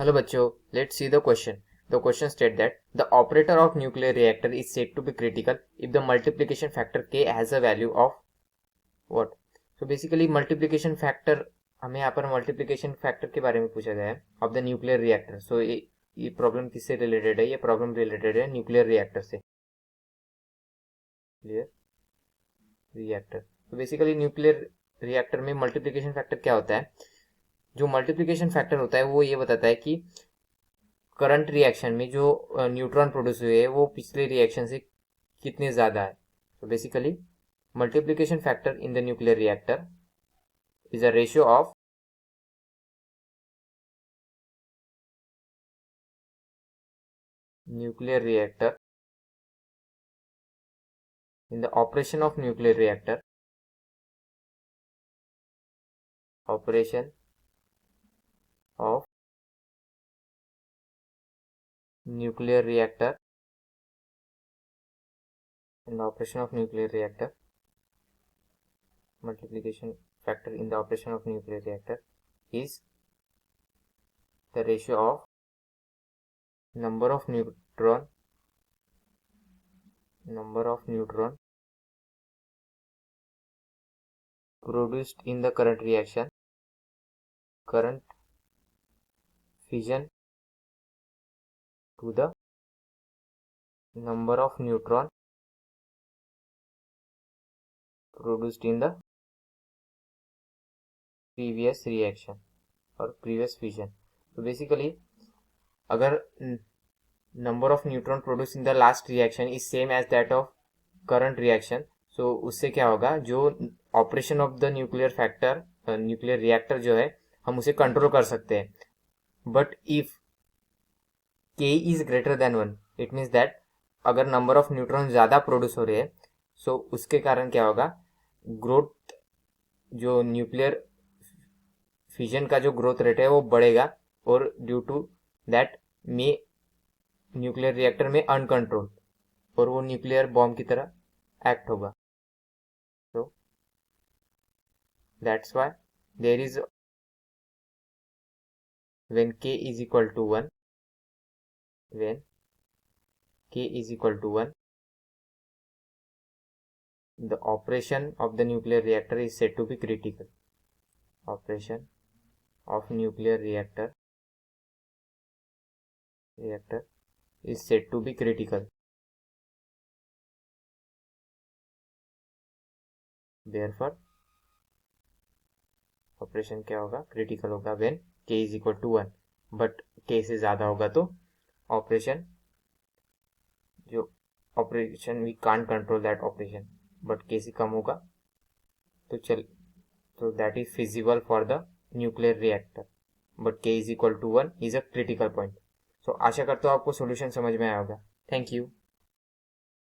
Hello बच्चों, let's see the question. The question states that the operator of nuclear reactor is said to be critical if the multiplication factor K has a value of what? So basically multiplication factor, हमें यहाँ पर multiplication factor के बारे में पूछा गया है of the nuclear reactor. So ये प्रॉब्लम किससे रिलेटेड है? ये प्रॉब्लम रिलेटेड है न्यूक्लियर रिएक्टर से. क्लियर? रिएक्टर. तो बेसिकली न्यूक्लियर रिएक्टर में मल्टीप्लिकेशन फैक्टर क्या होता है? जो मल्टीप्लिकेशन फैक्टर होता है वो ये बताता है कि करंट रिएक्शन में जो न्यूट्रॉन प्रोड्यूस हुए हैं वो पिछले रिएक्शन से कितने ज़्यादा है. तो basically multiplication factor in the nuclear reactor is a ratio of nuclear reactor in the operation of nuclear reactor operation of nuclear reactor in the operation of nuclear reactor multiplication factor in the operation of nuclear reactor is the ratio of number of neutron produced in the current fission to the number of neutron produced in the previous reaction or previous fission. So basically अगर number of neutron produced in the last reaction is same as that of current reaction, so उससे क्या होगा, जो operation of the nuclear factor nuclear reactor जो है हम उसे control कर सकते हैं. बट इफ के is greater than 1 it means that अगर नंबर ऑफ न्यूट्रॉन ज़्यादा प्रोड्यूस हो रहे हैं सो उसके कारण क्या होगा, ग्रोथ जो न्यूक्लियर फिजन का जो ग्रोथ रेट है वो बढ़ेगा और ड्यू टू दैट में न्यूक्लियर रिएक्टर में अनकंट्रोल और वो न्यूक्लियर बॉम्ब की तरह एक्ट होगा. तो that's why there is when k is equal to 1 the operation of the nuclear reactor is said to be critical. Operation of nuclear reactor is said to be critical. Therefore operation क्या होगा, critical होगा when k is equal to 1. But k से ज़्यादा होगा तो operation we can't control that operation, but k से कम होगा तो that is feasible for the nuclear reactor. But k is equal to 1 is a critical point. So आशा करता हूँ आपको सोल्यूशन समझ में आया होगा. Thank you.